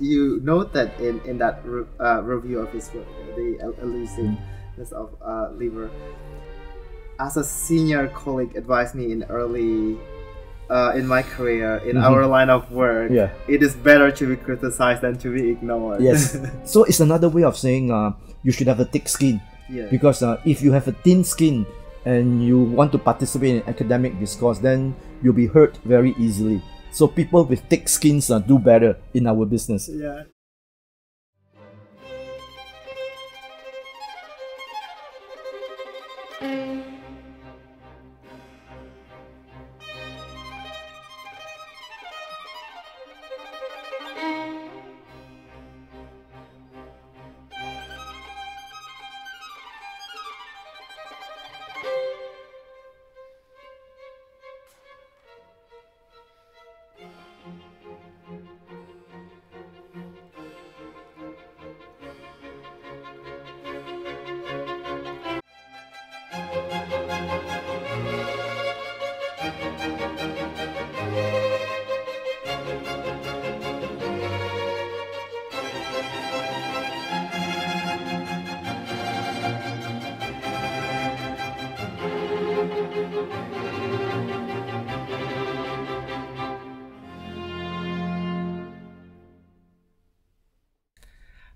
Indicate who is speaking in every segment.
Speaker 1: you note that in that review of his book, The Elucidate of Liver, as a senior colleague advised me in early in my career, in our line of work, it is better to be criticized than to be ignored.
Speaker 2: Yes. So it's another way of saying you should have a thick skin. Because if you have a thin skin and you want to participate in academic discourse, then you'll be hurt very easily. So people with thick skins do better in our business.
Speaker 1: Yeah.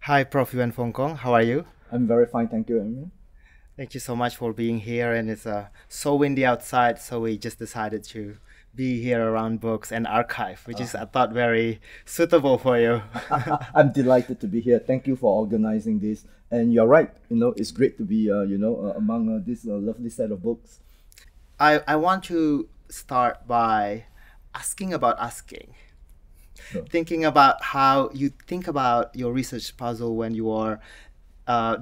Speaker 1: Hi, Prof Yuen Foong. How are you?
Speaker 2: I'm very fine, thank you, Evelyn.
Speaker 1: Thank you so much for being here. And it's so windy outside, so we just decided to be here around books and archive, which is, I thought, very suitable for you.
Speaker 2: I'm delighted to be here. Thank you for organizing this. And you're right, it's great to be, among this lovely set of books.
Speaker 1: I want to start by asking about asking. Sure. Thinking about how you think about your research puzzle when you are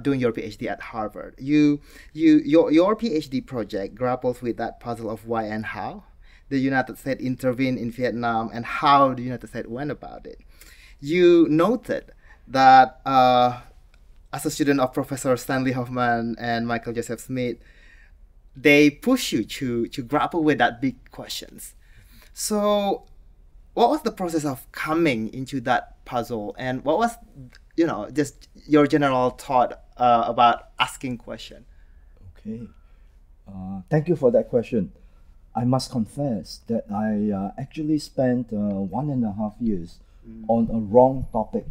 Speaker 1: doing your PhD at Harvard. Your PhD project grapples with that puzzle of why and how the United States intervened in Vietnam and how the United States went about it. You noted that as a student of Professor Stanley Hofman and Michael Joseph Smith, they push you to grapple with that big questions. So what was the process of coming into that puzzle, and what was, just your general thought about asking question?
Speaker 2: Okay, thank you for that question. I must confess that I actually spent 1.5 years on a wrong topic.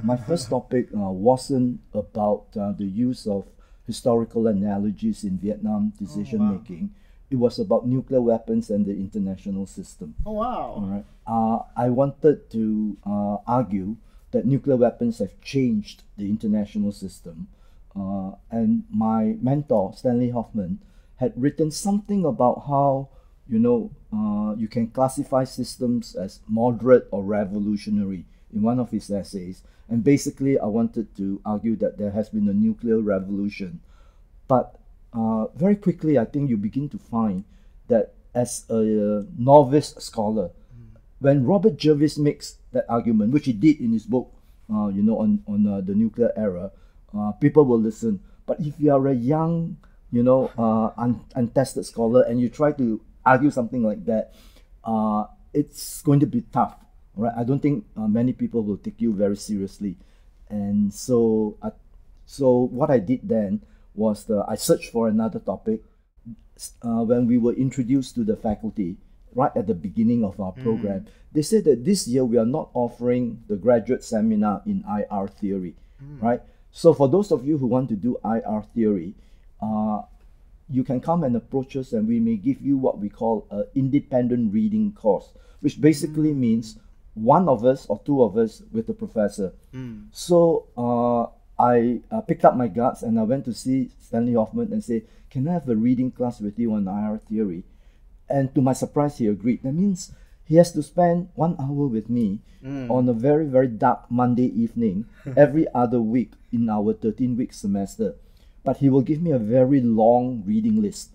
Speaker 2: My first topic wasn't about the use of historical analogies in Vietnam decision making. It was about nuclear weapons and the international system.
Speaker 1: Oh, wow.
Speaker 2: All right. I wanted to argue that nuclear weapons have changed the international system. And my mentor, Stanley Hofman, had written something about how, you can classify systems as moderate or revolutionary in one of his essays. And basically, I wanted to argue that there has been a nuclear revolution. But very quickly, I think you begin to find that as a novice scholar, when Robert Jervis makes that argument, which he did in his book, on the nuclear era, people will listen. But if you are a young, untested scholar and you try to argue something like that, it's going to be tough, right? I don't think many people will take you very seriously. And so what I did then was I searched for another topic. When we were introduced to the faculty, right at the beginning of our program, they said that this year we are not offering the graduate seminar in IR theory, right? So for those of you who want to do IR theory, you can come and approach us and we may give you what we call an independent reading course, which basically means one of us or two of us with the professor. So I picked up my guts and I went to see Stanley Hofman and say, can I have a reading class with you on IR theory? And to my surprise, he agreed. That means he has to spend 1 hour with me on a very, very dark Monday evening every other week in our 13-week semester. But he will give me a very long reading list.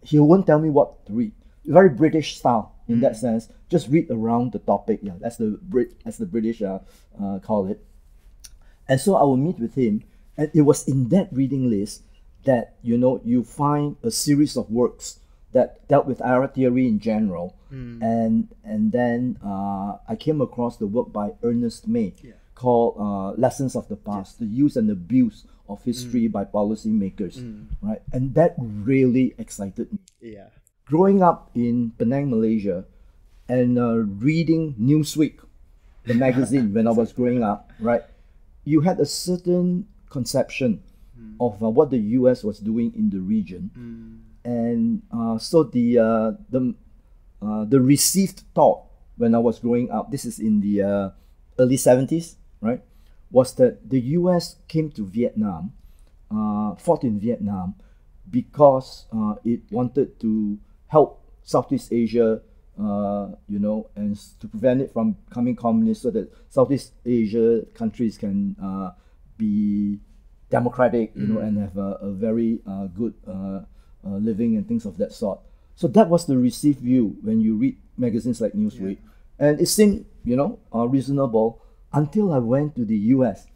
Speaker 2: He won't tell me what to read. Very British style in that sense. Just read around the topic. Yeah, that's the British call it. And so I will meet with him, and it was in that reading list that you find a series of works that dealt with IR theory in general, and then I came across the work by Ernest, called Lessons of the Past, the use and abuse of history by policymakers, right? And that really excited me.
Speaker 1: Yeah.
Speaker 2: Growing up in Penang, Malaysia, and reading Newsweek, the magazine, when I was growing up, right? You had a certain conception of what the US was doing in the region. And so the received thought when I was growing up, this is in the early 70s, right, was that the US came to Vietnam, fought in Vietnam, because it wanted to help Southeast Asia, you know, and to prevent it from becoming communist, so that Southeast Asia countries can be democratic, you know, and have a very good living and things of that sort. So that was the received view when you read magazines like Newsweek. And it seemed, you know, reasonable until I went to the US.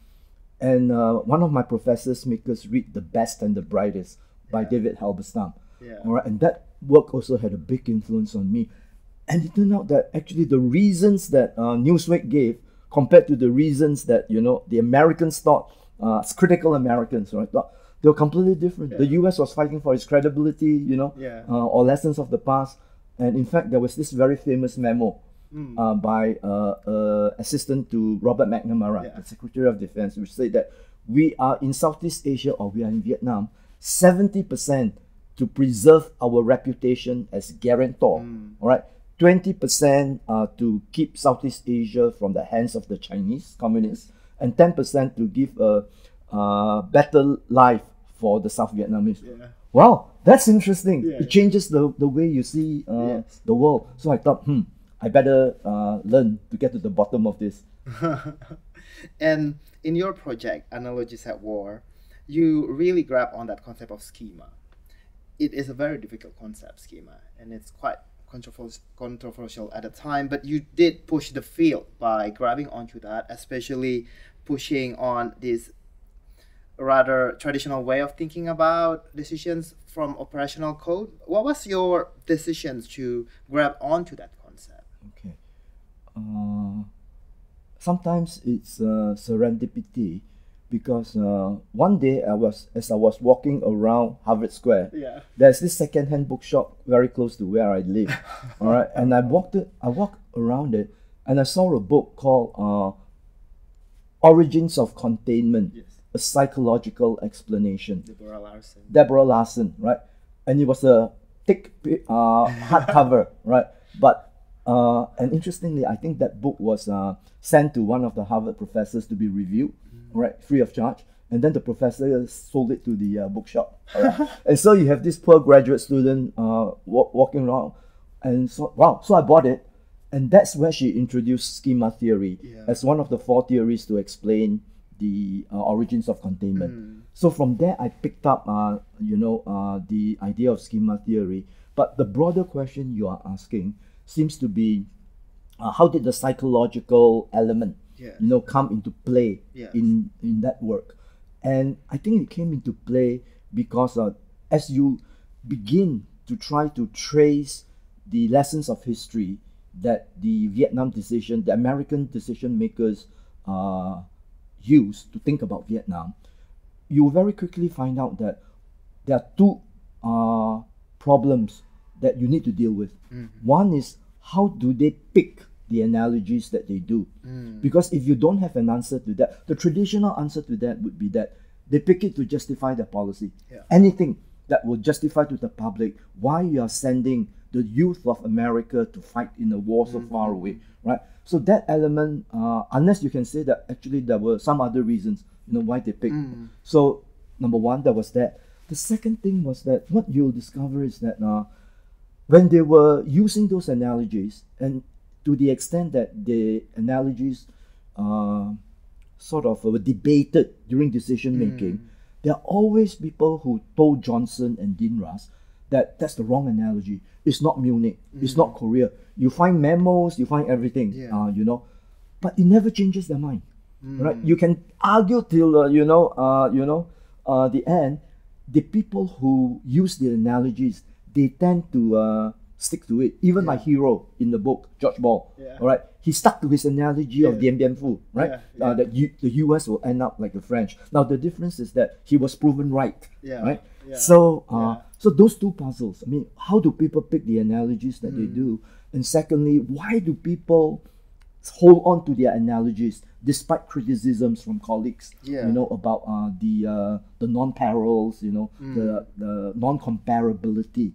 Speaker 2: And one of my professors made us read The Best and the Brightest by David Halberstam. All right, and that work also had a big influence on me. And it turned out that actually the reasons that Newsweek gave compared to the reasons that, you know, the Americans thought, critical Americans, right, thought, they were completely different. The US was fighting for its credibility, you know, or lessons of the past. And in fact, there was this very famous memo by assistant to Robert McNamara, the Secretary of Defense, which said that we are in Southeast Asia, or we are in Vietnam, 70% to preserve our reputation as guarantor, all right? 20% to keep Southeast Asia from the hands of the Chinese communists, and 10% to give a better life for the South Vietnamese. Wow, that's interesting. It changes the way you see the world. So I thought, I better learn to get to the bottom of this.
Speaker 1: And in your project, Analogies at War, you really grab on that concept of schema. It is a very difficult concept, schema, and it's quite controversial at the time, but you did push the field by grabbing onto that, especially pushing on this rather traditional way of thinking about decisions from operational code. What was your decisions to grab onto that concept?
Speaker 2: Okay. Sometimes it's serendipity, because one day as I was walking around Harvard Square, there's this second-hand bookshop very close to where I live. All right, and I walked around it, and I saw a book called Origins of Containment, a psychological explanation. Deborah Larson, right? And it was a thick hardcover, right? But and interestingly, I think that book was sent to one of the Harvard professors to be reviewed, right, free of charge. And then the professor sold it to the bookshop. Right? And so you have this poor graduate student walking around, and so wow, so I bought it, and that's where she introduced schema theory as one of the 4 theories to explain the origins of containment. So from there, I picked up, the idea of schema theory. But the broader question you are asking seems to be, how did the psychological element, come into play in that work? And I think it came into play because as you begin to try to trace the lessons of history that the Vietnam decision, the American decision makers used to think about Vietnam, you very quickly find out that there are 2 problems that you need to deal with. One is, how do they pick the analogies that they do? Because if you don't have an answer to that, the traditional answer to that would be that they pick it to justify their policy. Anything that will justify to the public why you are sending the youth of America to fight in a war so far away, right? So that element, unless you can say that actually there were some other reasons, why they picked. So number one, there was that. The second thing was that what you'll discover is that when they were using those analogies, and to the extent that the analogies sort of were debated during decision making, there are always people who told Johnson and Dean Rusk that that's the wrong analogy. It's not Munich. It's not Korea. You find memos, you find everything, but it never changes their mind, right? You can argue till the end. The people who use the analogies, they tend to stick to it. Even my hero in the book, George Ball, all right, he stuck to his analogy of Dien Bien Phu, right? That the US will end up like the French. Now the difference is that he was proven right, right? So so those two puzzles. I mean, how do people pick the analogies that they do? And secondly, why do people hold on to their analogies despite criticisms from colleagues, you know, about the non-parallels, you know, the non-comparability.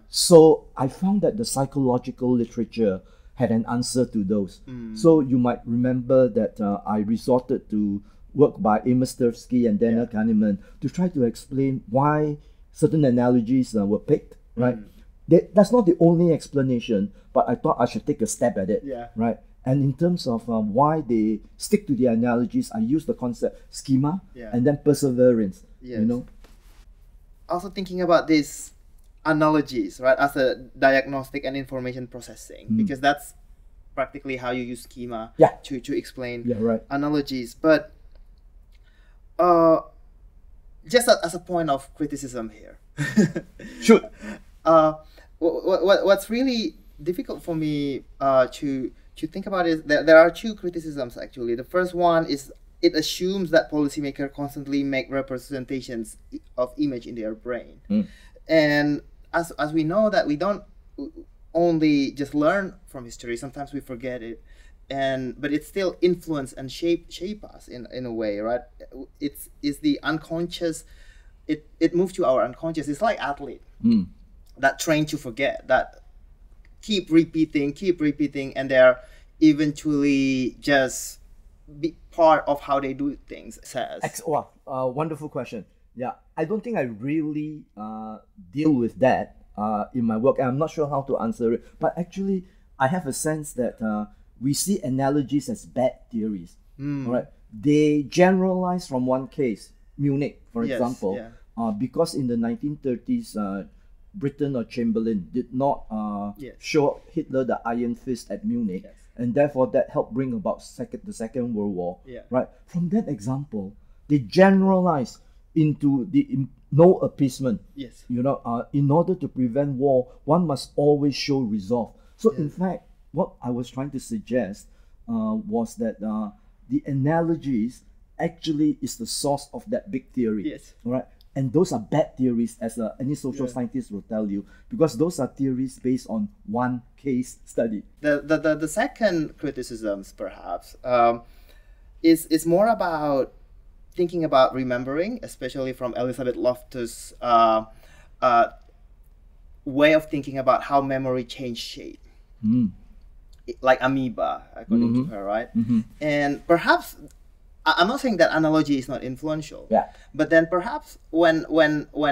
Speaker 2: So I found that the psychological literature had an answer to those. So you might remember that I resorted to work by Amos Tversky and Daniel Kahneman to try to explain why certain analogies were picked, right? That's not the only explanation, but I thought I should take a stab at it, right? And in terms of why they stick to the analogies, I use the concept schema and then perseverance, you know.
Speaker 1: Also thinking about these analogies, right, as a diagnostic and information processing, because that's practically how you use schema to explain analogies. But just as a point of criticism here,
Speaker 2: sure.
Speaker 1: What's really difficult for me to think about is that there are two criticisms actually. The first one is it assumes that policymakers constantly make representations of image in their brain, and as we know that we don't only just learn from history, sometimes we forget it, but it still influence and shape us in a way, right? It's the unconscious. It moves to our unconscious. It's like athlete that train to forget, that keep repeating, and they're eventually just be part of how they do things.
Speaker 2: Wonderful question. Yeah, I don't think I really deal with that in my work. I'm not sure how to answer it, but actually I have a sense that we see analogies as bad theories. All right, they generalize from one case, Munich, for example, because in the 1930s, Britain or Chamberlain did not show Hitler the iron fist at Munich, and therefore that helped bring about the Second World War. Right? From that example, they generalize into the no appeasement. You know, in order to prevent war, one must always show resolve. So in fact, what I was trying to suggest was that the analogies actually is the source of that big theory. All right. And those are bad theories, as any social scientist will tell you, because those are theories based on one case study.
Speaker 1: The second criticisms, perhaps, is more about thinking about remembering, especially from Elizabeth Loftus' way of thinking about how memory changed shape, like amoeba, according to her, right? And perhaps, I'm not saying that analogy is not influential, but then perhaps when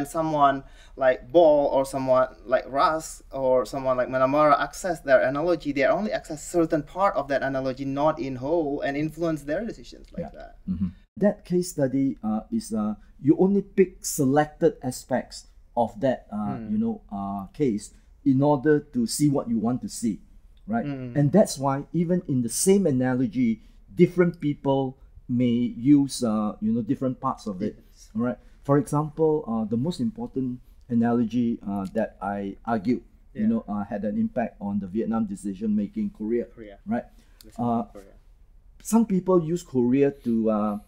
Speaker 1: someone like Ball or someone like Russ or someone like Manamara access their analogy, they only access certain part of that analogy, not in whole, and influence their decisions like that.
Speaker 2: That case study is you only pick selected aspects of that case in order to see what you want to see, right? And that's why even in the same analogy, different people may use different parts of it. All right. For example, the most important analogy that I argued, had an impact on the Vietnam decision making, Korea. Right. Some people use Korea to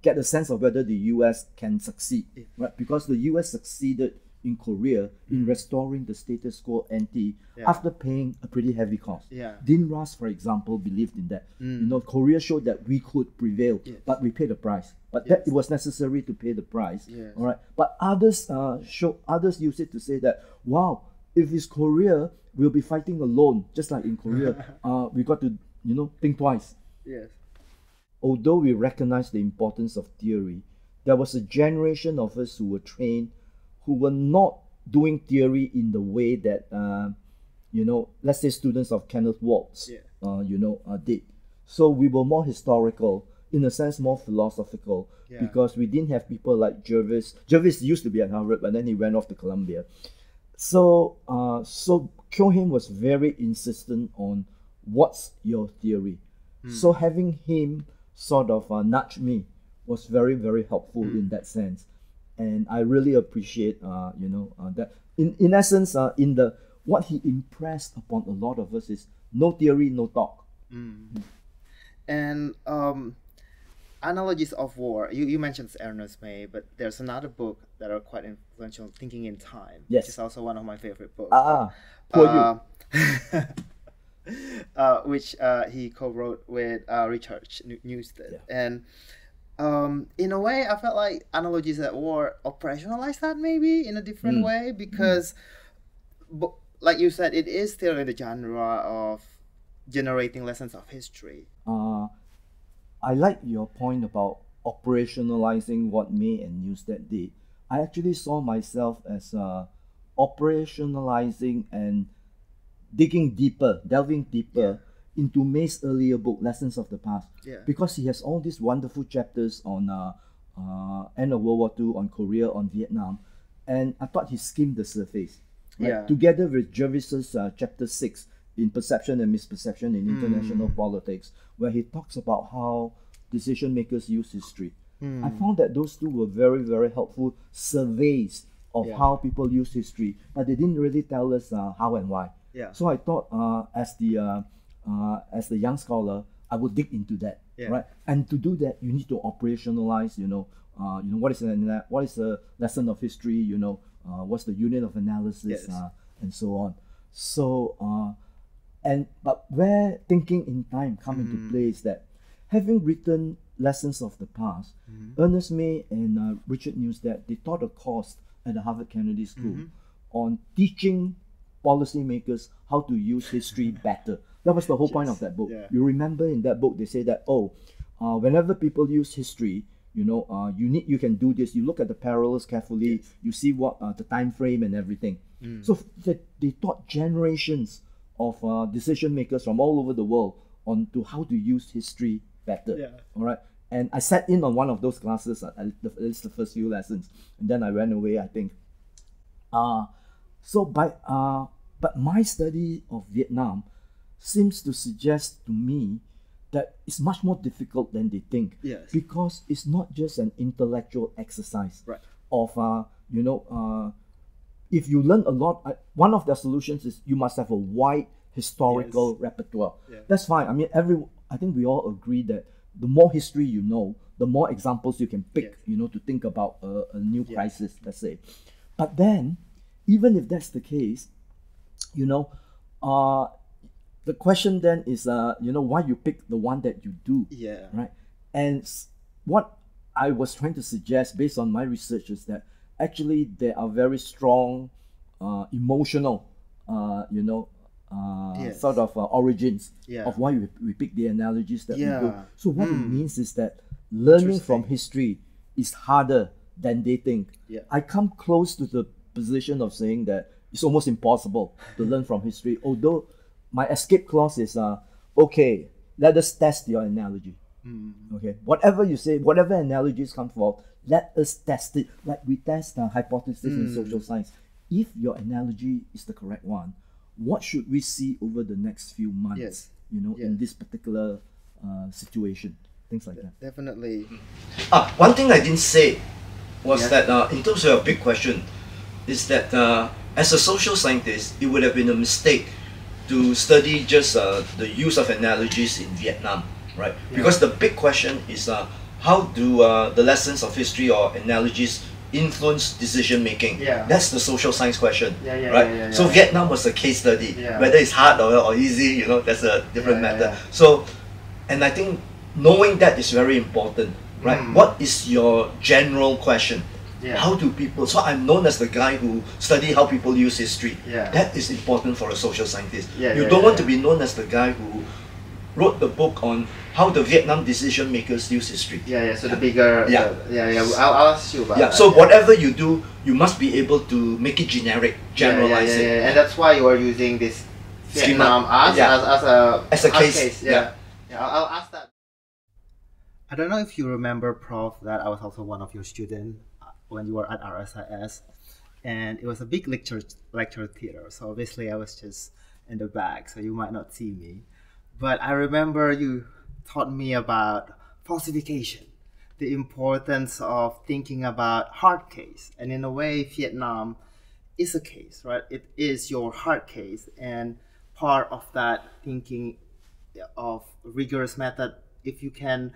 Speaker 2: get a sense of whether the U.S. can succeed, right? Because the U.S. succeeded in Korea in restoring the status quo ante after paying a pretty heavy cost. Dean Russ, for example, believed in that. Korea showed that we could prevail, but we paid the price. But that it was necessary to pay the price. All right. But others use it to say that, wow, if it's Korea, we'll be fighting alone, just like in Korea. We got to think twice. Although we recognize the importance of theory, there was a generation of us who were trained, who were not doing theory in the way that, let's say students of Kenneth Waltz, did. So we were more historical, in a sense more philosophical, because we didn't have people like Jervis. Jervis used to be at Harvard, but then he went off to Columbia. So Kyo-Him was very insistent on what's your theory. So having him sort of nudge me was very, very helpful in that sense. And I really appreciate, that. in essence, in the what he impressed upon a lot of us is no theory, no talk.
Speaker 1: And analogies of war. You mentioned Ernest May, but there's another book that are quite influential, Thinking in Time,
Speaker 2: Yes.
Speaker 1: which is also one of my favorite books.
Speaker 2: Poor you.
Speaker 1: Which he co-wrote with Richard Newstead. And in a way, I felt like analogies at war operationalize that maybe in a different way, because like you said, it is still in the genre of generating lessons of history.
Speaker 2: I like your point about operationalizing what May and Newstead did. I actually saw myself as operationalizing and delving deeper into May's earlier book, Lessons of the Past, because he has all these wonderful chapters on end of World War II, on Korea, on Vietnam, and I thought he skimmed the surface. Right? Together with Jervis's chapter 6 in Perception and Misperception in International Politics, where he talks about how decision makers use history. I found that those two were very, very helpful surveys of how people use history, but they didn't really tell us how and why. So I thought, as the young scholar, I would dig into that, right? And to do that, you need to operationalize. What is a lesson of history? What's the unit of analysis, and so on. So, but where thinking in time come into play is that, having written Lessons of the Past, Ernest May and Richard Newstead, they taught a course at the Harvard Kennedy School on teaching policymakers how to use history better. That was the whole point of that book. You remember in that book they say that whenever people use history, you can do this. You look at the parallels carefully. You see what the time frame and everything. So they taught generations of decision makers from all over the world on to how to use history better. All right. And I sat in on one of those classes, at least the first few lessons, and then I ran away, I think. But my study of Vietnam seems to suggest to me that it's much more difficult than they think. Because it's not just an intellectual exercise of, if you learn a lot, one of the solutions is you must have a wide historical repertoire. That's fine. I mean, I think we all agree that the more history you know, the more examples you can pick, to think about a new crisis, let's say. But then, even if that's the case, the question then is, why you pick the one that you do, right? And what I was trying to suggest based on my research is that actually there are very strong emotional, sort of origins of why we pick the analogies that we do. So what it means is that learning from history is harder than they think. I come close to the position of saying that it's almost impossible to learn from history, although my escape clause is, okay, let us test your analogy. Okay, whatever you say, whatever analogies come forth, let us test it, like we test hypothesis in social science. If your analogy is the correct one, what should we see over the next few months, in this particular situation? Things like that.
Speaker 1: Definitely.
Speaker 2: One thing I didn't say was that in terms of a big question, is that as a social scientist, it would have been a mistake to study just the use of analogies in Vietnam, right? Because the big question is how do the lessons of history or analogies influence decision making? That's the social science question, right? So Vietnam was a case study. Whether it's hard or easy, that's a different matter. So, and I think knowing that is very important, right? What is your general question? How do people, so I'm known as the guy who study how people use history. That is important for a social scientist. You don't want to be known as the guy who wrote the book on how the Vietnam decision makers use history.
Speaker 1: So the bigger, I'll ask you about that.
Speaker 2: So whatever you do, you must be able to make it generic, generalize it.
Speaker 1: And that's why you are using this Vietnam as a case. I'll ask that. I don't know if you remember, Prof, that I was also one of your students when you were at RSIS, and it was a big lecture theater. So obviously I was just in the back, so you might not see me. But I remember you taught me about falsification, the importance of thinking about hard case, and in a way, Vietnam is a case, right? It is your hard case, and part of that thinking of rigorous method, if you can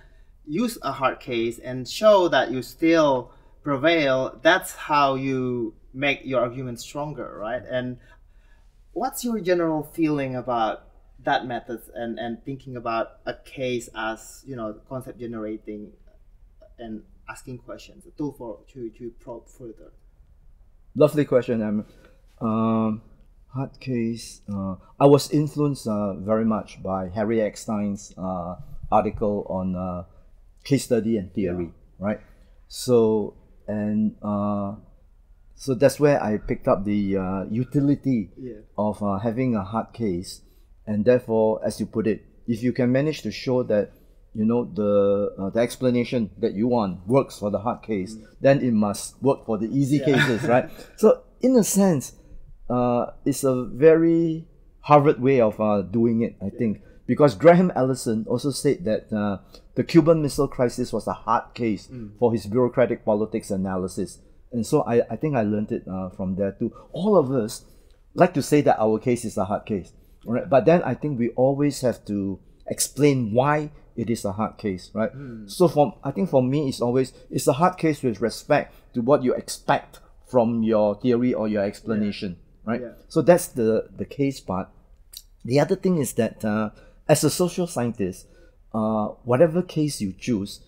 Speaker 1: use a hard case and show that you still prevail, that's how you make your argument stronger, right? And what's your general feeling about that method, and thinking about a case as, you know, concept generating and asking questions, a tool for to probe further?
Speaker 2: Lovely question, hard case. I was influenced very much by Harry Eckstein's article on case study and theory, right? So so that's where I picked up the utility of having a hard case, and therefore, as you put it, if you can manage to show that, you know, the explanation that you want works for the hard case, then it must work for the easy cases, right? So in a sense, it's a very Harvard way of doing it, I think, because Graham Allison also said that the Cuban Missile Crisis was a hard case for his bureaucratic politics analysis. And so I think I learned it from there too. All of us like to say that our case is a hard case, right? But then I think we always have to explain why it is a hard case, right? So I think for me, it's a hard case with respect to what you expect from your theory or your explanation, right? So that's the case part. The other thing is that as a social scientist, whatever case you choose,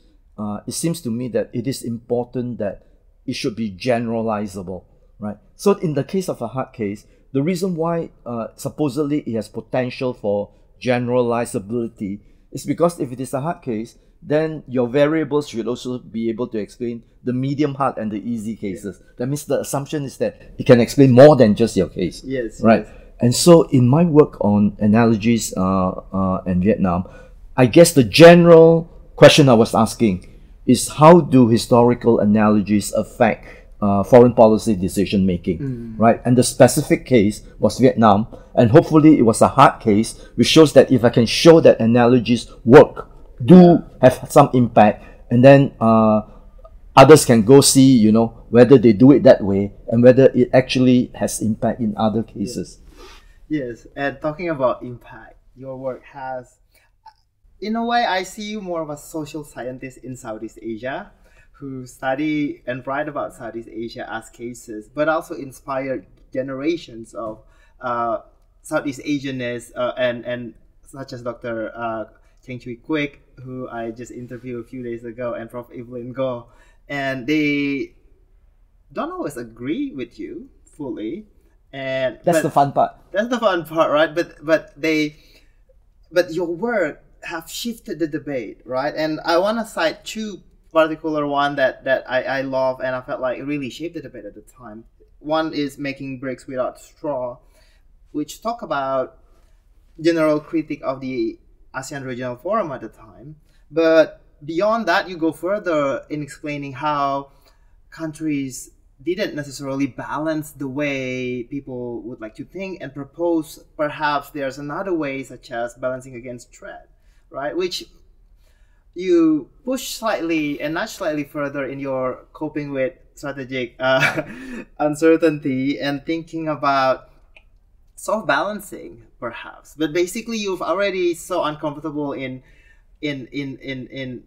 Speaker 2: it seems to me that it is important that it should be generalizable, right? So in the case of a hard case, the reason why supposedly it has potential for generalizability is because if it is a hard case, then your variables should also be able to explain the medium hard and the easy cases. That means the assumption is that it can explain more than just your case. Right? And so in my work on analogies and Vietnam, I guess the general question I was asking is, how do historical analogies affect foreign policy decision making, right? And the specific case was Vietnam, and hopefully it was a hard case, which shows that if I can show that analogies work, do have some impact, and then others can go see, you know, whether they do it that way and whether it actually has impact in other cases.
Speaker 1: Yes, and talking about impact, your work has, in a way, I see you more of a social scientist in Southeast Asia, who study and write about Southeast Asia as cases, but also inspired generations of Southeast Asianists and such as Dr. Cheng-Chwee Kuik, who I just interviewed a few days ago, and Prof Evelyn Go, and they don't always agree with you fully, and
Speaker 2: that's the fun part.
Speaker 1: That's the fun part, right? But your work have shifted the debate, right? And I want to cite two particular one that I love, and I felt like it really shaped the debate at the time. One is Making Bricks Without Straw, which talk about general critique of the ASEAN Regional Forum at the time. But beyond that, you go further in explaining how countries didn't necessarily balance the way people would like to think, and propose perhaps there's another way, such as balancing against threat, right? Which you push slightly and nudge slightly further in your coping with strategic uncertainty and thinking about self-balancing, perhaps. But basically, you've already so uncomfortable in the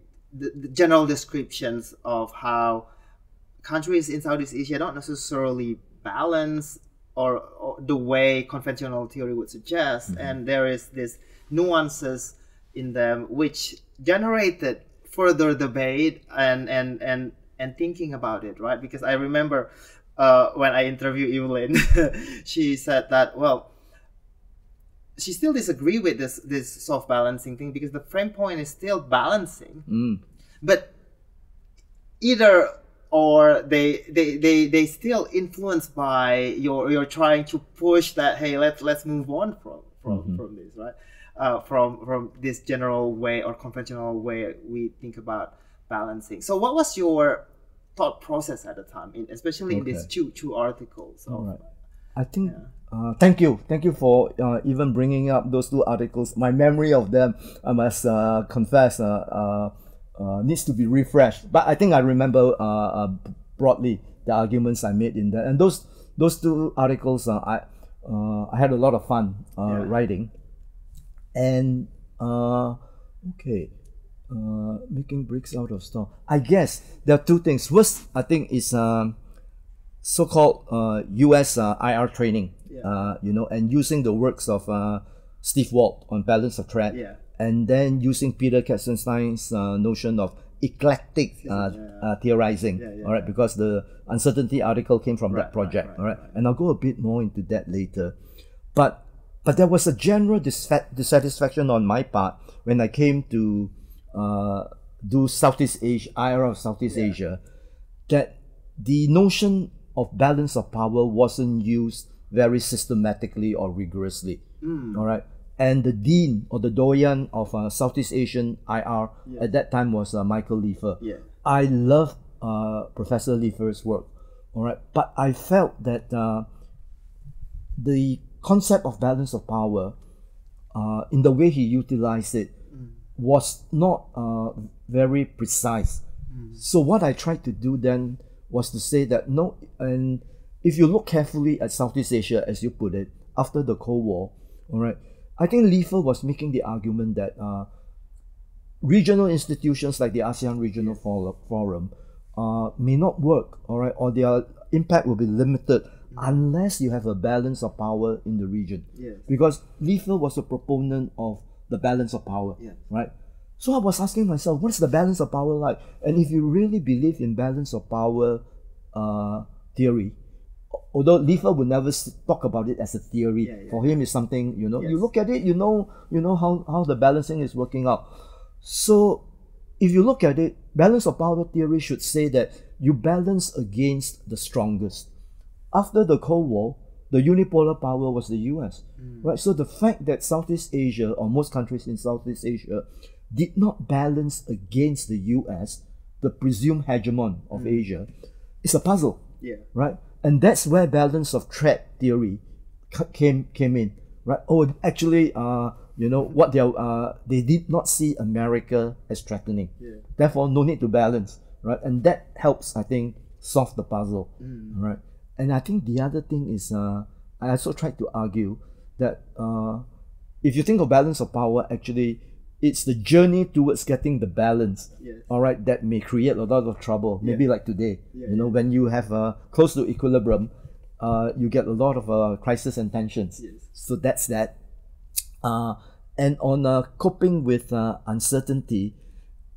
Speaker 1: general descriptions of how countries in Southeast Asia don't necessarily balance or the way conventional theory would suggest, and there is this nuances in them which generated further debate and thinking about it, right? Because I remember when I interviewed Evelyn, she said that, well, she still disagree with this soft balancing thing, because the frame point is still balancing, but either or they still influenced by you're trying to push that, hey, let's move on from this, right? From this general way or conventional way we think about balancing. So what was your thought process at the time, especially in these two articles?
Speaker 2: I think thank you for even bringing up those two articles. My memory of them, I must confess, needs to be refreshed, but I think I remember broadly the arguments I made in that, and those those two articles, I had a lot of fun writing. And making bricks out of stone. I guess there are two things. First, I think is so-called U.S. IR training. And using the works of Steve Walt on balance of threat, and then using Peter Katzenstein's notion of eclectic theorizing. All right, because the uncertainty article came from that project. All right, and I'll go a bit more into that later. But there was a general dissatisfaction on my part when I came to do Southeast Asia, IR of Southeast Asia, that the notion of balance of power wasn't used very systematically or rigorously. All right, and the dean or the doyen of Southeast Asian IR at that time was Michael Leifer. I love Professor Leifer's work. All right, but I felt that the concept of balance of power, in the way he utilized it, was not very precise. So what I tried to do then was to say that no, and if you look carefully at Southeast Asia, as you put it, after the Cold War, all right, I think Leifer was making the argument that regional institutions like the ASEAN Regional Forum may not work, all right, or their impact will be limited unless you have a balance of power in the region. Because Leifer was a proponent of the balance of power, right? So I was asking myself, what's the balance of power like? And if you really believe in balance of power theory, although Leifer would never talk about it as a theory, for him it's something, you look at it, you know how the balancing is working out. So if you look at it, balance of power theory should say that you balance against the strongest. After the Cold War, the unipolar power was the US, right? So the fact that Southeast Asia, or most countries in Southeast Asia, did not balance against the US, the presumed hegemon of Asia, is a puzzle, right? And that's where balance of threat theory came in, right? Oh, actually, what they did not see America as threatening. Therefore, no need to balance, right? And that helps, I think, solve the puzzle, right? And I think the other thing is, I also tried to argue that if you think of balance of power, actually, it's the journey towards getting the balance, all right, that may create a lot of trouble. Maybe like today, when you have close to equilibrium, you get a lot of crisis and tensions. So that's that. And on coping with uncertainty,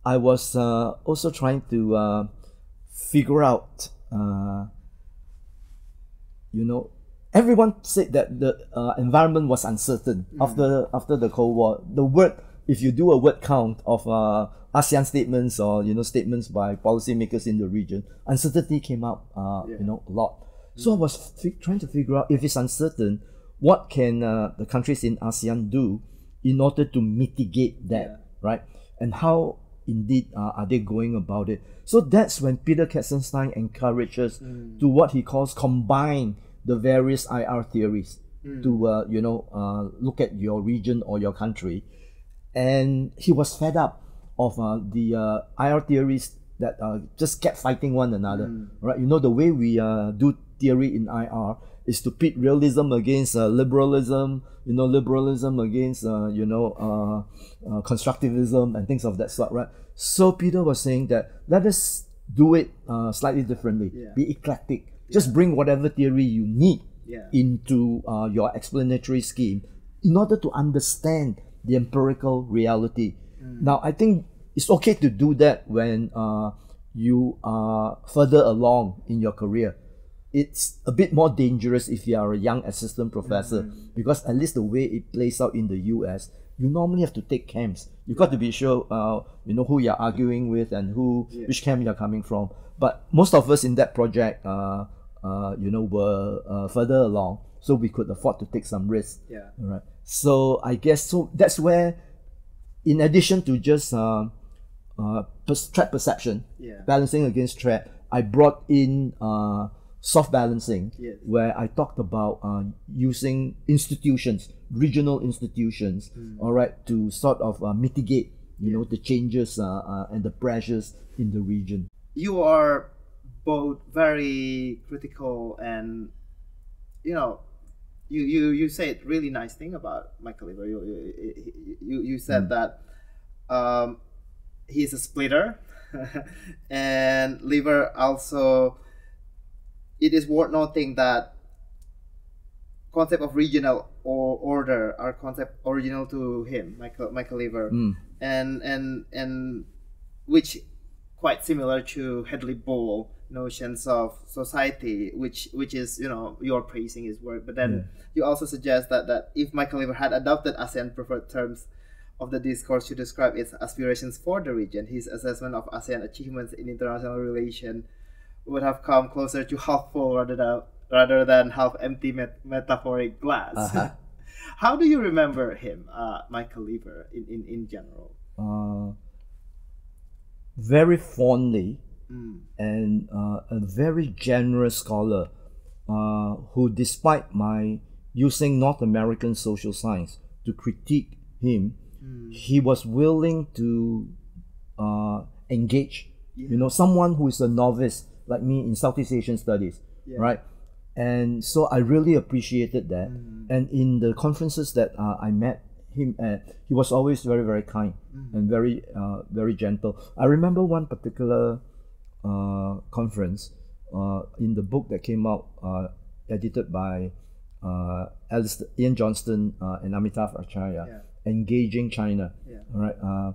Speaker 2: I was also trying to figure out, everyone said that the environment was uncertain after the Cold War. The word, if you do a word count of ASEAN statements or statements by policymakers in the region, uncertainty came up a lot. So I was trying to figure out, if it's uncertain, what can the countries in ASEAN do in order to mitigate that, right? And how indeed are they going about it? So that's when Peter Katzenstein encourages to what he calls combine the various IR theories to look at your region or your country. And he was fed up of the IR theories that just kept fighting one another, right? The way we do theory in IR is to pit realism against liberalism, liberalism against constructivism and things of that sort, right? So Peter was saying that let us do it slightly differently, be eclectic, just bring whatever theory you need into your explanatory scheme in order to understand the empirical reality. Now, I think it's okay to do that when you are further along in your career. It's a bit more dangerous if you are a young assistant professor, because at least the way it plays out in the US, you normally have to take camps. You've got to be sure who you're arguing with and which camp you're coming from. But most of us in that project were further along, so we could afford to take some risks. Right. So I guess that's where, in addition to just threat perception, balancing against threat, I brought in soft balancing, where I talked about using institutions, regional institutions, all right, to sort of mitigate, the changes and the pressures in the region.
Speaker 1: You are both very critical and you know, you said really nice thing about Michael Lever. You said that he's a splitter, and Lever also. It is worth noting that concept of regional or order are concept original to him, Michael Lever, and which quite similar to Hadley Ball notions of society, which is, you know, you're praising his work, but then you also suggest that if Michael Lever had adopted ASEAN preferred terms of the discourse to describe its aspirations for the region, his assessment of ASEAN achievements in international relation would have come closer to half full rather than half empty metaphoric glass. How do you remember him, Michael Lever, in general?
Speaker 2: Very fondly, and a very generous scholar who, despite my using North American social science to critique him, he was willing to engage. You know, someone who is a novice like me in Southeast Asian studies, right? And so I really appreciated that. And in the conferences that I met him at, he was always very, very kind and very, very gentle. I remember one particular conference in the book that came out, edited by Ian Johnston and Amitav Acharya, Engaging China. All right,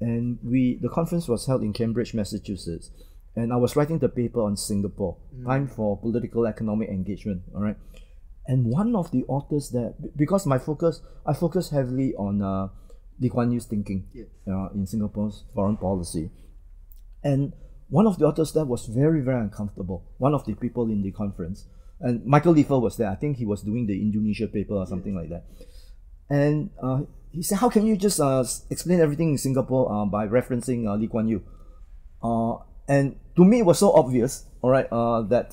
Speaker 2: and the conference was held in Cambridge, Massachusetts. And I was writing the paper on Singapore, time for political economic engagement, all right? And one of the authors there, because I focus heavily on Lee Kuan Yew's thinking in Singapore's foreign policy. And one of the authors there was very, very uncomfortable, one of the people in the conference. And Michael Lever was there. I think he was doing the Indonesia paper or something like that. And he said, how can you just explain everything in Singapore by referencing Lee Kuan Yew? And to me, it was so obvious, all right, that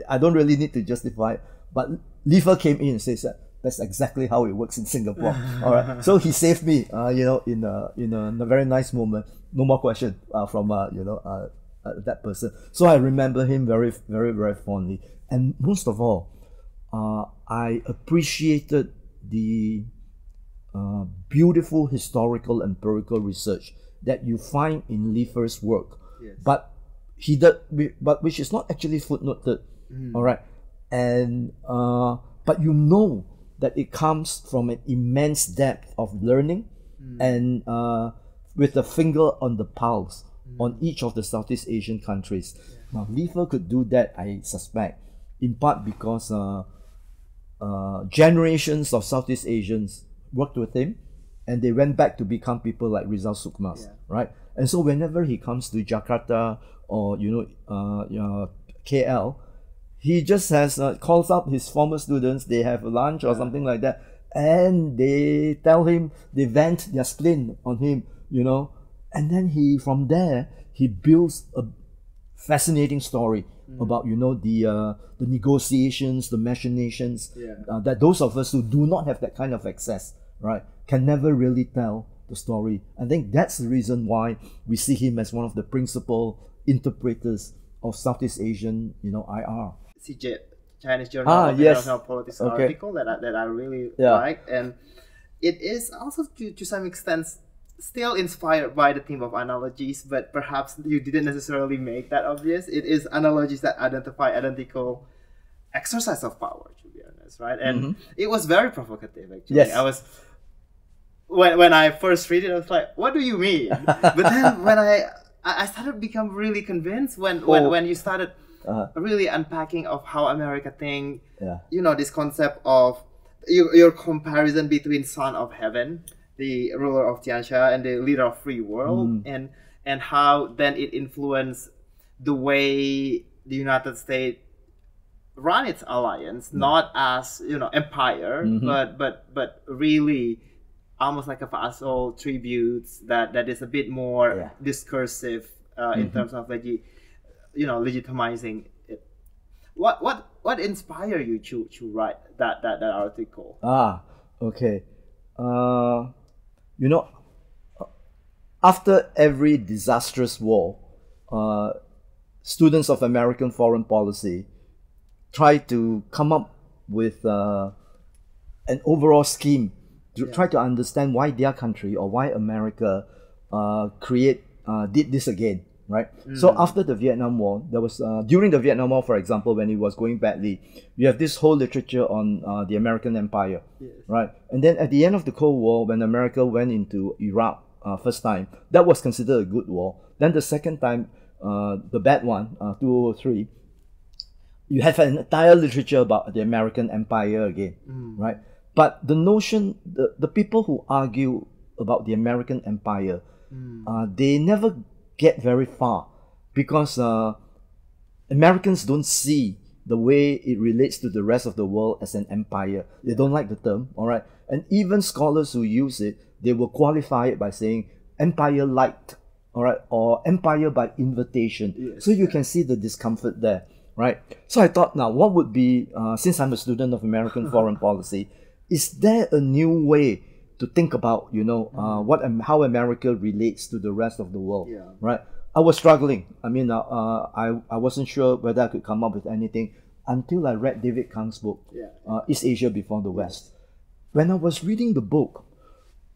Speaker 2: I don't really need to justify it. But Lever came in and says that that's exactly how it works in Singapore. All right, so he saved me, you know, in a very nice moment. No more question from that person. So I remember him very, very, very fondly. And most of all, I appreciated the beautiful historical empirical research that you find in Lever's work. But which is not actually footnoted, all right, and but you know that it comes from an immense depth of learning, and with a finger on the pulse on each of the Southeast Asian countries. Now, Lever could do that, I suspect, in part because generations of Southeast Asians worked with him, and they went back to become people like Rizal Sukmas, right? And so whenever he comes to Jakarta or KL, he just calls up his former students. They have lunch or something like that, and they tell him, they vent their spleen on him, you know, and then from there he builds a fascinating story about, you know, the negotiations, the machinations that those of us who do not have that kind of access, right, can never really tell the story. I think that's the reason why we see him as one of the principal interpreters of Southeast Asian, you know, IR.
Speaker 1: CJ, Chinese Journal of International Politics article that I really like, and it is also to some extent still inspired by the theme of analogies, but perhaps you didn't necessarily make that obvious. It is analogies that identify identical exercise of power, to be honest, right? And it was very provocative, actually. I was when I first read it, I was like, what do you mean? But then when I started to become really convinced when you started really unpacking of how America think, you know, this concept of your comparison between Son of Heaven, the ruler of Tiansha, and the leader of free world, and how then it influenced the way the United States run its alliance, not as, you know, empire, but really almost like a vassal tributes that is a bit more discursive in terms of legitimizing it. What inspired you to write that article?
Speaker 2: Okay. You know, after every disastrous war, students of American foreign policy try to come up with an overall scheme to try to understand why their country or why America did this again, right? So after the Vietnam War, there was during the Vietnam War, for example, when it was going badly, you have this whole literature on the American Empire, right? And then at the end of the Cold War, when America went into Iraq first time, that was considered a good war. Then the second time, the bad one, 2003, you have an entire literature about the American Empire again, right? But the notion, the people who argue about the American Empire, they never get very far because Americans don't see the way it relates to the rest of the world as an empire. They don't like the term, all right? And even scholars who use it, they will qualify it by saying empire light, all right, or empire by invitation. So you can see the discomfort there, right? So I thought, now what would be, since I'm a student of American foreign policy, is there a new way to think about, you know, how America relates to the rest of the world, right? I was struggling. I mean, I wasn't sure whether I could come up with anything until I read David Kang's book, East Asia Before the West. When I was reading the book,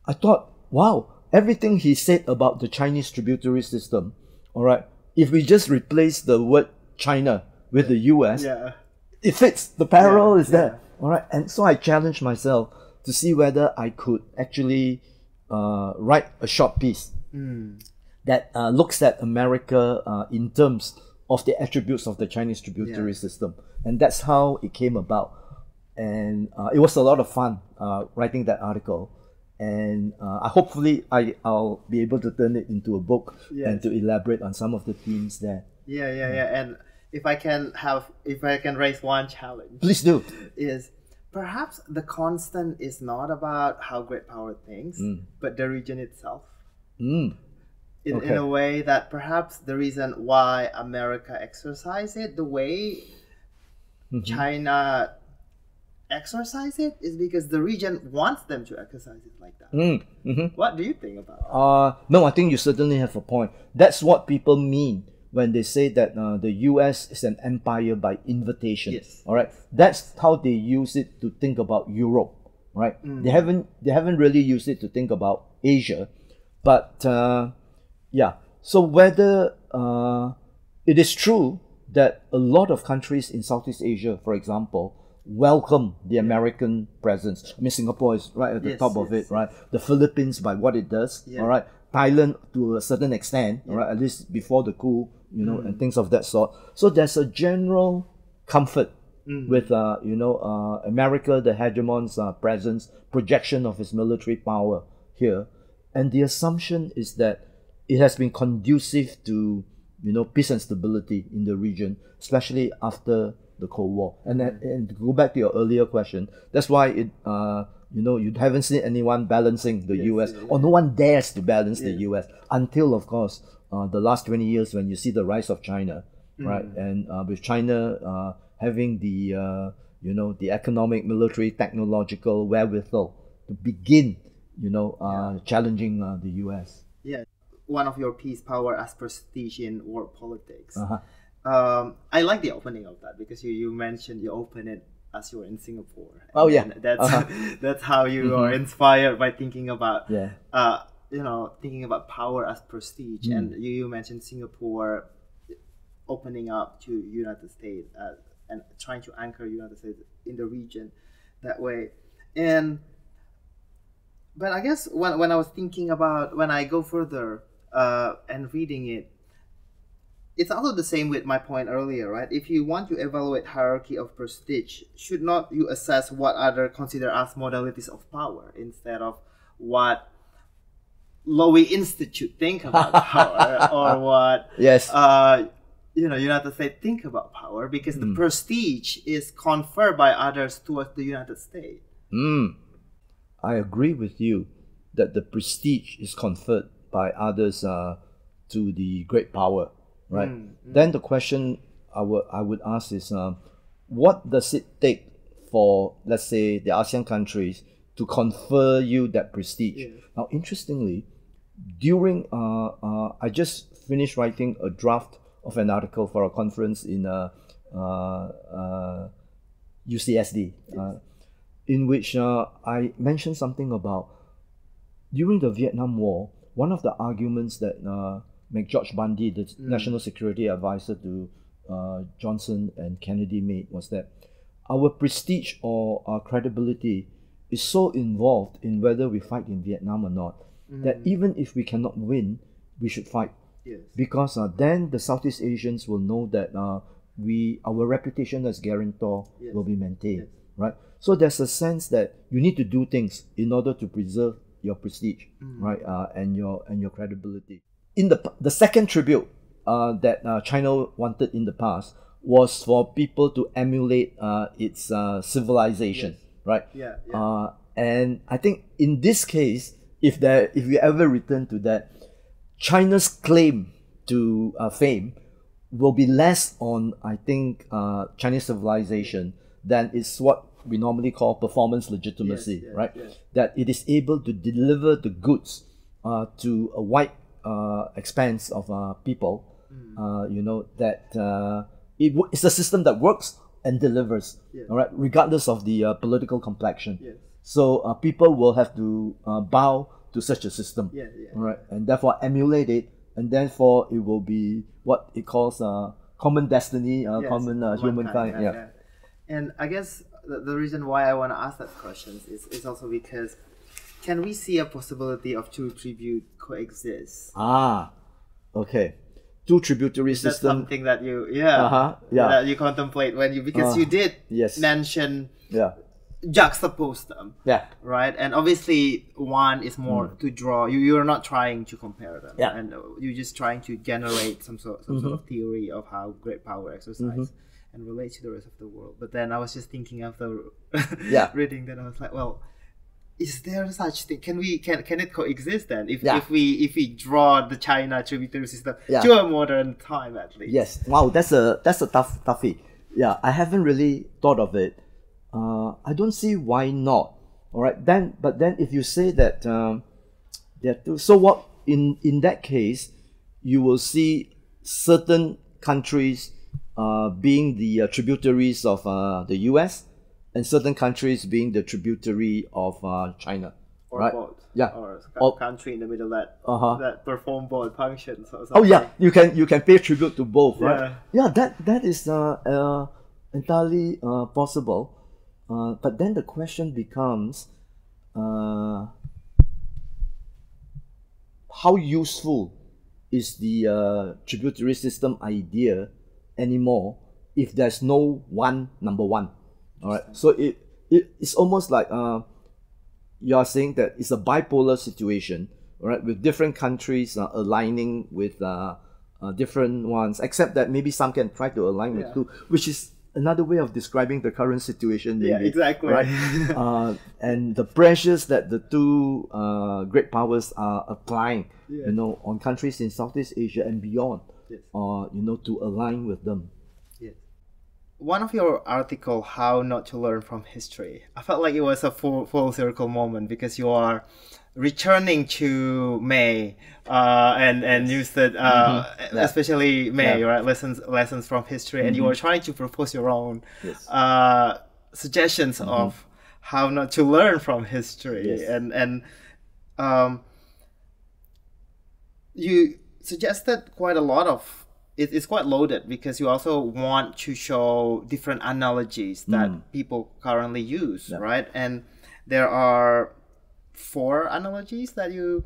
Speaker 2: I thought, wow, everything he said about the Chinese tributary system, all right, if we just replace the word China with the US, it fits. The parallel is there, all right? And so I challenged myself to see whether I could actually write a short piece that looks at America in terms of the attributes of the Chinese tributary system. And that's how it came about. And it was a lot of fun writing that article. And hopefully I'll be able to turn it into a book and to elaborate on some of the themes there.
Speaker 1: And if I can raise one challenge,
Speaker 2: please do.
Speaker 1: Is perhaps the constant is not about how great power thinks, but the region itself. In a way that perhaps the reason why America exercise it the way China exercise it is because the region wants them to exercise it like that. What do you think about that?
Speaker 2: No, I think you certainly have a point. That's what people mean when they say that the US is an empire by invitation. All right, that's how they use it to think about Europe. Right, they haven't really used it to think about Asia, but so whether it is true that a lot of countries in Southeast Asia, for example, welcome the American presence. I mean, Singapore is right at the top of it, right? The Philippines by what it does, all right? Thailand to a certain extent, all right? At least before the coup, you know, and things of that sort. So there's a general comfort with, America, the hegemon's presence, projection of his military power here. And the assumption is that it has been conducive to, you know, peace and stability in the region, especially after the Cold War. And to go back to your earlier question, that's why it, you haven't seen anyone balancing the US, or no one dares to balance the US until, of course, the last 20 years when you see the rise of China, right? And with China having the, the economic, military, technological wherewithal to begin, challenging the US.
Speaker 1: One of your piece, Power as Prestige in World Politics. I like the opening of that because you mentioned you open it as you were in Singapore. That's how you are inspired by thinking about thinking about power as prestige. And you mentioned Singapore opening up to United States and trying to anchor United States in the region that way. But I guess when I was thinking about, when I go further and reading it, it's also the same with my point earlier, right? If you want to evaluate hierarchy of prestige, should not you assess what other consider as modalities of power instead of what Lowy Institute think about power or what United States think about power, because the prestige is conferred by others towards the United States.
Speaker 2: I agree with you that the prestige is conferred by others to the great power. Right. Then the question I would ask is, what does it take for, let's say, the ASEAN countries to confer you that prestige? Now, interestingly, during I just finished writing a draft of an article for a conference in UCSD, in which I mentioned something about during the Vietnam War, one of the arguments that McGeorge Bundy, the National Security Advisor to Johnson and Kennedy, made was that our prestige or our credibility is so involved in whether we fight in Vietnam or not, that even if we cannot win, we should fight.
Speaker 1: Yes.
Speaker 2: Because then the Southeast Asians will know that our reputation as guarantor will be maintained, right? So there's a sense that you need to do things in order to preserve your prestige, right, and your credibility. In the second tribute that China wanted in the past was for people to emulate its civilization, right? And I think in this case, if we ever return to that, China's claim to fame will be less on, I think, Chinese civilization than it's what we normally call performance legitimacy, right? That it is able to deliver the goods to a wide expanse of people, that it's a system that works and delivers, all right, regardless of the political complexion. So people will have to bow to such a system, all right, and therefore emulate it, and therefore it will be what it calls common destiny, common humankind.
Speaker 1: And I guess the reason why I want to ask that question is also because can we see a possibility of two tribute coexist?
Speaker 2: Okay. Two tributary systems.
Speaker 1: That's something that you that you contemplate when you, because you did mention juxtapose them, right? And obviously one is more to draw. You're not trying to compare them, and you're just trying to generate some sort of theory of how great power exercise and relates to the rest of the world. But then I was just thinking after reading that, I was like, well, is there such thing? Can it coexist then? If we draw the China tributary system to a modern time at least?
Speaker 2: Yes. Wow, that's a toughie. Yeah, I haven't really thought of it. I don't see why not. All right. But then if you say that so what in that case, you will see certain countries being the tributaries of the US, and certain countries being the tributary of China,
Speaker 1: or
Speaker 2: right?
Speaker 1: both, or country in the middle that perform both functions. Or something.
Speaker 2: You can pay tribute to both, right? That is entirely possible. But then the question becomes, how useful is the tributary system idea anymore if there's no number one? All right, so it's almost like you are saying that it's a bipolar situation, all right, with different countries aligning with different ones, except that maybe some can try to align with two, which is another way of describing the current situation. Maybe,
Speaker 1: exactly.
Speaker 2: Right, and the pressures that the two great powers are applying, on countries in Southeast Asia and beyond, to align with them.
Speaker 1: One of your article, How Not to Learn from History, I felt like it was a full circle moment, because you are returning to May and you said especially May, right? Lessons from history, and you are trying to propose your own suggestions of how not to learn from history, and you suggested quite a lot of. It's quite loaded, because you also want to show different analogies that people currently use, right? And there are 4 analogies that you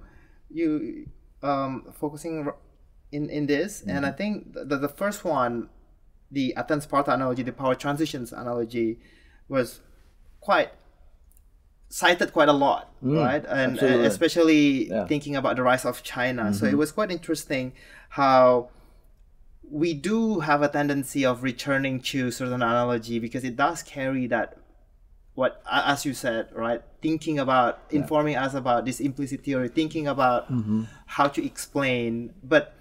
Speaker 1: focusing in this, and I think the first one, the Athens-Sparta analogy, the power transitions analogy, was cited quite a lot, right? And especially thinking about the rise of China. So it was quite interesting how we do have a tendency of returning to certain analogy, because it does carry that, what, as you said, right, thinking about informing us about this implicit theory, thinking about how to explain. But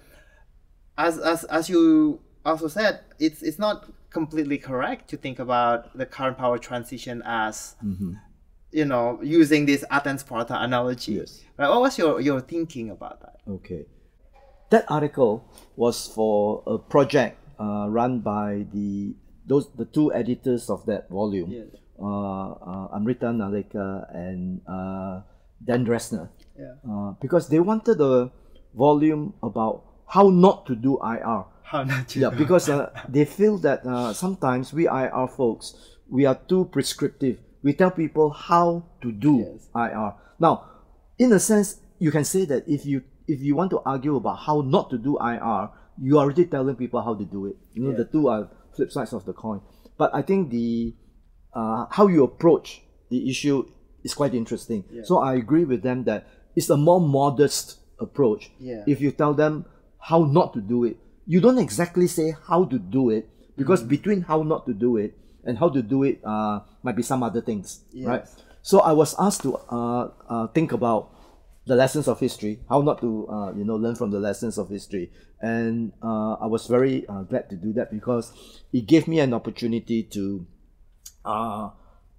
Speaker 1: as you also said, it's not completely correct to think about the current power transition as using this Athens-Sparta analogy. Right? What was your thinking about that?
Speaker 2: Okay. That article was for a project run by the the two editors of that volume,
Speaker 1: Yes.
Speaker 2: Amrita Naleka and Dan Dresner,
Speaker 1: Yeah.
Speaker 2: because they wanted a volume about how not to do IR.
Speaker 1: How not to
Speaker 2: Yeah,
Speaker 1: do.
Speaker 2: because they feel that sometimes we IR folks, we are too prescriptive. We tell people how to do
Speaker 1: Yes.
Speaker 2: IR. Now, in a sense, you can say that if you want to argue about how not to do IR, you are already telling people how to do it. You know,
Speaker 1: Yeah.
Speaker 2: the two are flip sides of the coin. But I think the how you approach the issue is quite interesting.
Speaker 1: Yeah.
Speaker 2: So I agree with them that it's a more modest approach.
Speaker 1: Yeah.
Speaker 2: If you tell them how not to do it, you don't exactly say how to do it, because between how not to do it and how to do it might be some other things,
Speaker 1: Yes.
Speaker 2: right? So I was asked to think about the lessons of history, how not to learn from the lessons of history, and I was very glad to do that, because it gave me an opportunity to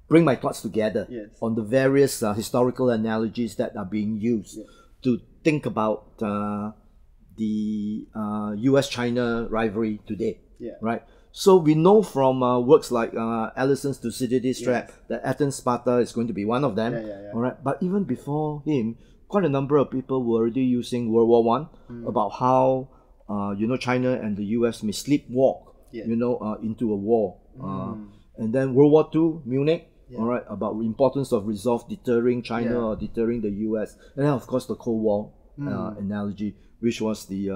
Speaker 2: bring my thoughts together
Speaker 1: Yes.
Speaker 2: on the various historical analogies that are being used to think about the US-China rivalry today,
Speaker 1: Yeah.
Speaker 2: right? So we know from works like Allison's Thucydides Trap that Athens Sparta is going to be one of them,
Speaker 1: Yeah.
Speaker 2: all right? But even before him, quite a number of people were already using World War One about how China and the US may sleepwalk, into a war, and then World War Two, Munich. All right, about the importance of resolve deterring China or deterring the US, and then of course the Cold War analogy, which was the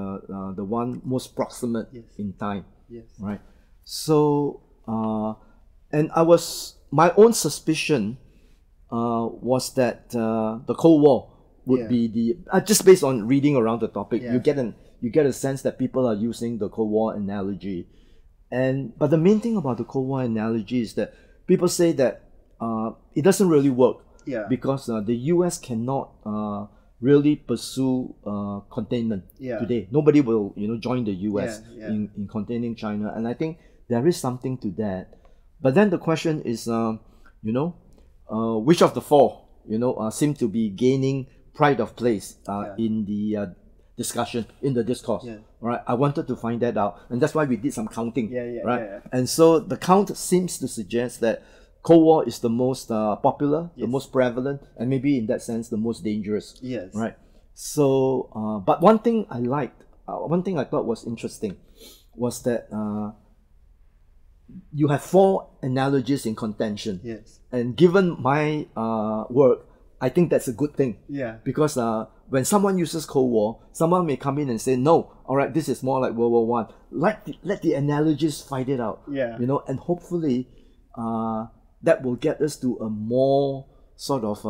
Speaker 2: one most proximate in time.
Speaker 1: Yes.
Speaker 2: Right. So and my own suspicion was that the Cold War would be the just based on reading around the topic, you get a sense that people are using the Cold War analogy, but the main thing about the Cold War analogy is that people say that it doesn't really work because the US cannot really pursue containment today. Nobody will join the US in containing China, and I think there is something to that. But then the question is, which of the four seem to be gaining pride of place in the discussion, in the discourse. Right, I wanted to find that out, and that's why we did some counting. And so the count seems to suggest that Cold War is the most popular, the most prevalent, and maybe in that sense the most dangerous. Right. So, but one thing I liked, one thing I thought was interesting, was that you have four analogies in contention. And given my work, I think that's a good thing. Because when someone uses Cold War, someone may come in and say, no, all right, this is more like World War One. Let the analogies fight it out. And hopefully that will get us to a more sort of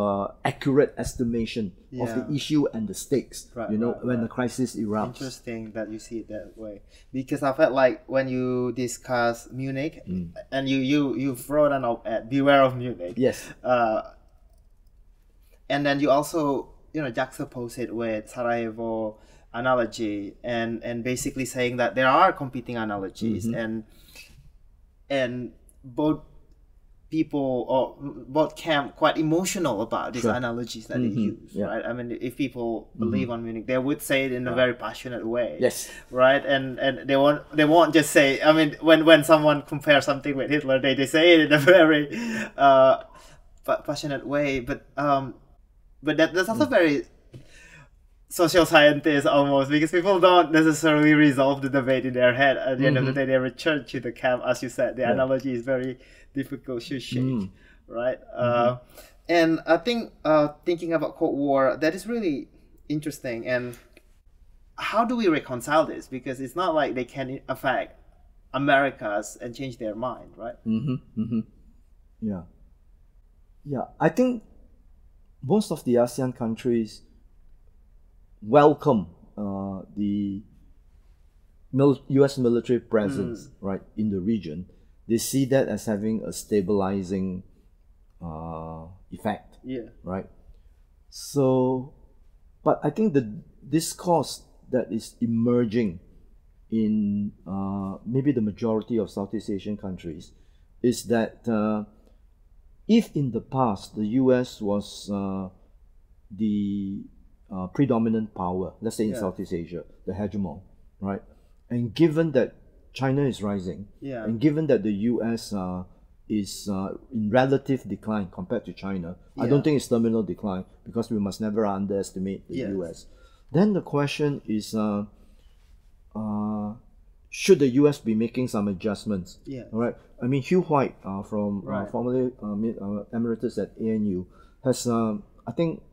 Speaker 2: accurate estimation of the issue and the stakes, when the crisis erupts.
Speaker 1: Interesting that you see it that way, because I felt like when you discuss Munich and you wrote an op-ed, Beware of Munich. And then you also juxtapose it with Sarajevo analogy and basically saying that there are competing analogies and both people or both camp quite emotional about these analogies that they use, right? I mean, if people believe on Munich, they would say it in a very passionate way, right? And they won't just say. I mean, when someone compares something with Hitler, they say it in a very passionate way, but that's also very social scientist almost, because people don't necessarily resolve the debate in their head. At the end of the day, they return to the camp, as you said. The analogy is very difficult to shake, right? And I think thinking about Cold War, that is really interesting. And how do we reconcile this? Because it's not like they can affect Americas and change their mind, right?
Speaker 2: I think most of the ASEAN countries welcome the US military presence right in the region. They see that as having a stabilizing effect, right? So, but I think the discourse that is emerging in maybe the majority of Southeast Asian countries is that if in the past the US was the predominant power, let's say in Southeast Asia, the hegemon, right? And given that China is rising,
Speaker 1: Yeah.
Speaker 2: and given that the U.S. Is in relative decline compared to China, I don't think it's terminal decline, because we must never underestimate the U.S. Then the question is, should the U.S. be making some adjustments?
Speaker 1: Yeah.
Speaker 2: All right. I mean, Hugh White from formerly emeritus at ANU has, I think,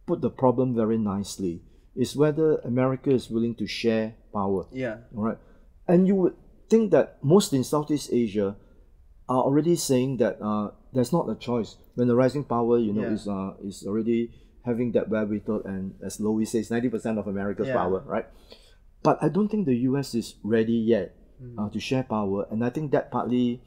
Speaker 2: put the problem very nicely. Is whether America is willing to share power.
Speaker 1: Yeah.
Speaker 2: All right. And you would think that most in Southeast Asia are already saying that there's not a choice when the rising power, is already having that wherewithal, and as Lowy says, 90% of America's power, right? But I don't think the US is ready yet to share power, and I think that partly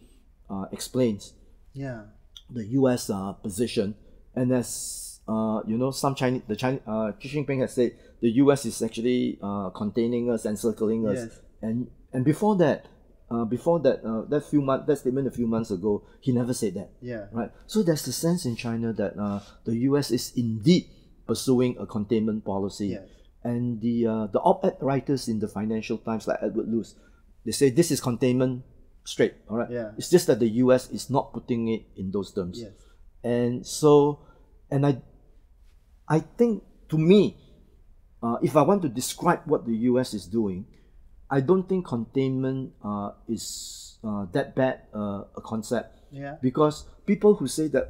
Speaker 2: explains the US position. And as some Chinese, Xi Jinping has said, the US is actually containing us and circling us, and before that. That statement a few months ago, he never said that.
Speaker 1: Yeah.
Speaker 2: Right. So there's the sense in China that the U.S. is indeed pursuing a containment policy.
Speaker 1: Yes.
Speaker 2: And the op-ed writers in the Financial Times, like Edward Luce, they say this is containment straight. All right.
Speaker 1: Yeah.
Speaker 2: It's just that the U.S. is not putting it in those terms.
Speaker 1: Yes.
Speaker 2: And so, I think, to me, if I want to describe what the U.S. is doing, I don't think containment is that bad a concept.
Speaker 1: Yeah.
Speaker 2: Because people who say that,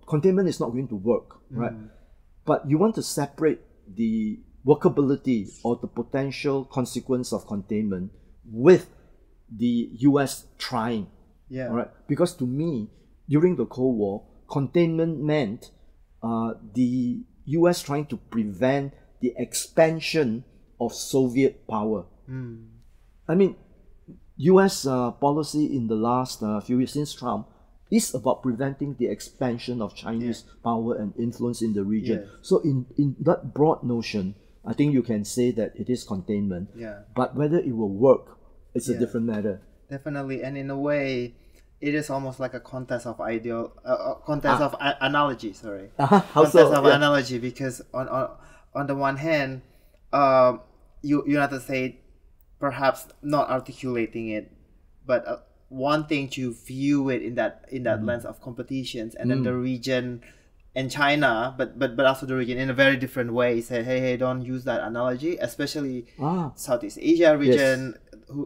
Speaker 2: containment is not going to work, right? But you want to separate the workability or the potential consequence of containment with the US trying.
Speaker 1: Yeah.
Speaker 2: All right? Because to me, during the Cold War, containment meant the US trying to prevent the expansion of Soviet power. I mean, US policy in the last few years since Trump is about preventing the expansion of Chinese power and influence in the region. So in that broad notion, I think you can say that it is containment.
Speaker 1: Yeah.
Speaker 2: But whether it will work, it's a different matter.
Speaker 1: Definitely, and in a way, it is almost like a contest of of analogy. Sorry, contest of analogy, because on the one hand, you have to say, perhaps not articulating it, but wanting to view it in that lens of competitions, and then the region and China, but also the region in a very different way, say, hey, don't use that analogy, especially Southeast Asia region,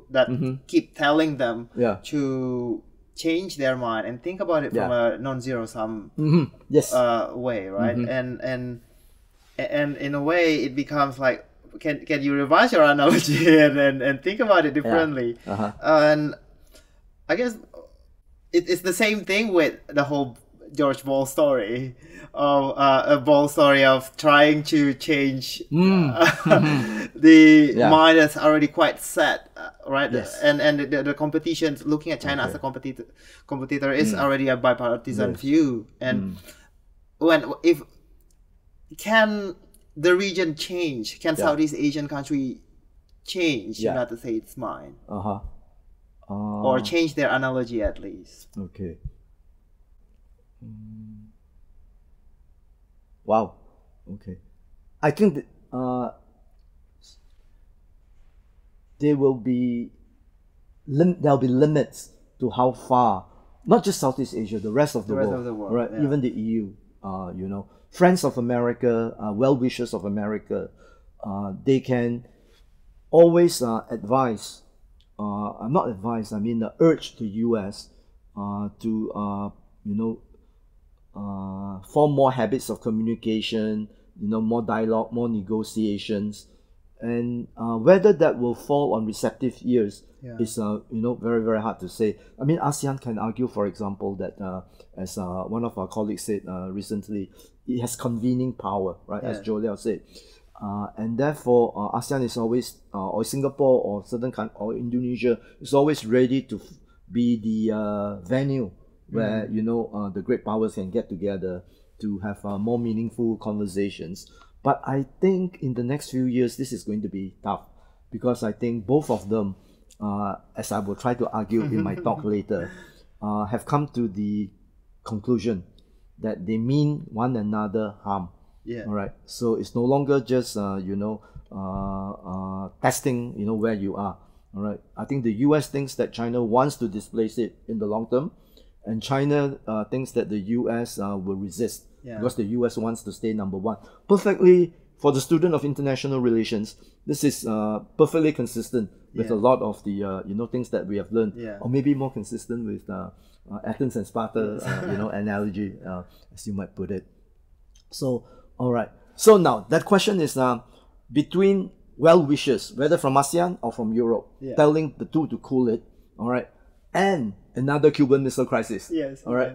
Speaker 1: that keep telling them to change their mind and think about it from a non-zero sum way, right? And in a way, it becomes like, can you revise your analogy and think about it differently? And I guess it's the same thing with the whole George Ball story of a Ball story of trying to change the mind that's already quite set, right? And the competition, looking at China as a competitor is already a bipartisan view. And if can the region change, can Southeast Asian country change, not to say its mind, or change their analogy at least?
Speaker 2: Okay. Wow. Okay. I think that, there'll be limits to how far, not just Southeast Asia, the rest of the world, right? Even the EU, friends of America, well-wishers of America, they can always advise, urge the US to, form more habits of communication, more dialogue, more negotiations, and whether that will fall on receptive ears is, very, very hard to say. I mean, ASEAN can argue, for example, that as one of our colleagues said recently, it has convening power, right? As Joe Liao said, and therefore ASEAN is always, or Singapore or certain or Indonesia is always ready to be the venue where the great powers can get together to have more meaningful conversations. But I think in the next few years this is going to be tough, because I think both of them, as I will try to argue in my talk later, have come to the conclusion that they mean one another harm. All right. So it's no longer just testing where you are. All right. I think the US thinks that China wants to displace it in the long term, and China thinks that the US will resist because the US wants to stay number one. Perfectly, for the student of international relations, this is perfectly consistent with a lot of the things that we have learned, or maybe more consistent with Athens and Sparta analogy, as you might put it. So, all right. So now that question is between well-wishers, whether from ASEAN or from Europe, telling the two to cool it, all right, and another Cuban Missile Crisis, all right,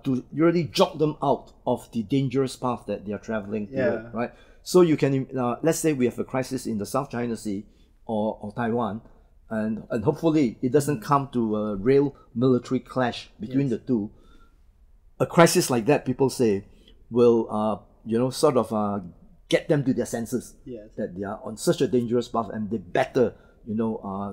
Speaker 2: to really jog them out of the dangerous path that they are traveling through, right? So you can, let's say we have a crisis in the South China Sea or Taiwan, and hopefully it doesn't come to a real military clash between the two. A crisis like that, people say, will sort of get them to their senses that they are on such a dangerous path, and they better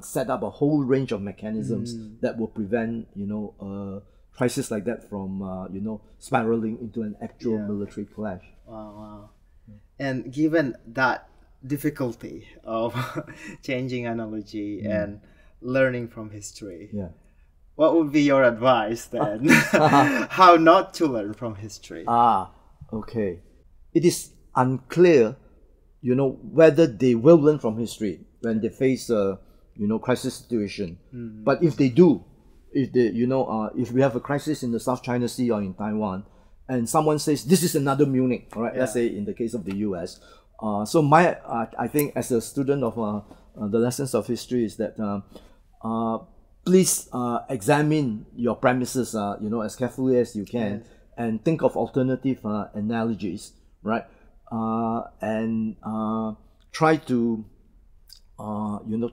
Speaker 2: set up a whole range of mechanisms that will prevent a crisis like that from spiraling into an actual military clash.
Speaker 1: Wow. And given that difficulty of changing analogy and learning from history, what would be your advice then? How not to learn from history?
Speaker 2: Okay. It is unclear, whether they will learn from history when they face a, crisis situation. But if they do, if they, if we have a crisis in the South China Sea or in Taiwan, and someone says this is another Munich, all right? Let's say in the case of the U.S. So I think as a student of the lessons of history is that please examine your premises, as carefully as you can, and think of alternative analogies, right? And try to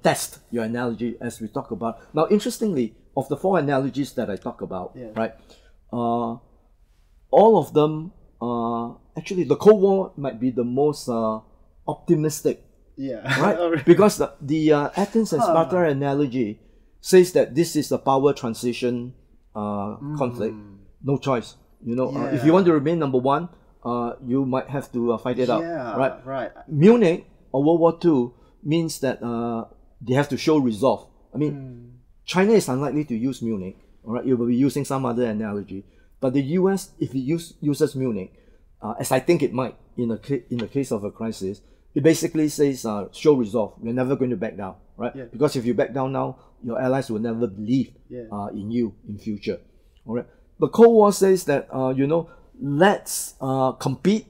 Speaker 2: test your analogy as we talk about. Now, interestingly, of the 4 analogies that I talk about, right? All of them, actually, the Cold War might be the most optimistic, right? Because the Athens and Sparta analogy says that this is a power transition conflict, no choice. If you want to remain number one, you might have to fight it out, right? Munich or World War II means that they have to show resolve. I mean, China is unlikely to use Munich, all right? It will be using some other analogy. But the US, if it uses Munich, as I think it might in the case of a crisis, it basically says show resolve. We're never going to back down, right? Because if you back down now, your allies will never believe in you in future, all right? The Cold War says that let's compete,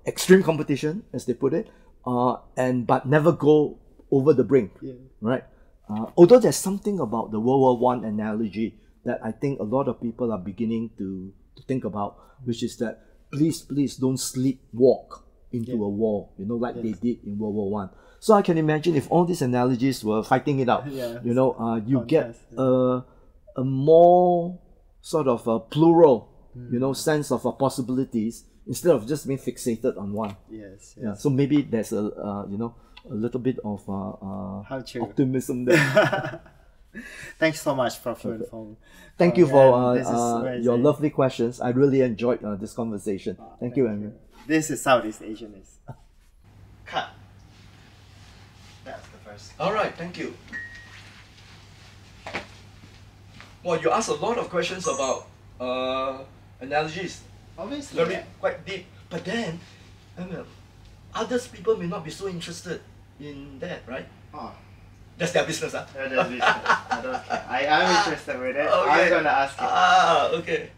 Speaker 2: extreme competition, as they put it, but never go over the brink, right? Although there's something about the World War I analogy that I think a lot of people are beginning to think about, which is that please don't sleepwalk into a war, like they did in World War I. So I can imagine if all these analogies were fighting it out, you get a more sort of a plural, sense of possibilities instead of just being fixated on one. So maybe there's a little bit of optimism there.
Speaker 1: Thanks so much, Prof Yuen Foong.
Speaker 2: Thank you for your lovely questions. I really enjoyed this conversation. Thank you, Ernest.
Speaker 1: This is Southeast Asianist. Cut. That's the first.
Speaker 2: All right, thank you. Well, you asked a lot of questions about analogies.
Speaker 1: Obviously.
Speaker 2: Very quite deep. But then, others people may not be so interested in that, right? That's their business, huh?
Speaker 1: That's their business. I don't care. I am interested with it. I'm gonna ask you.
Speaker 2: Okay.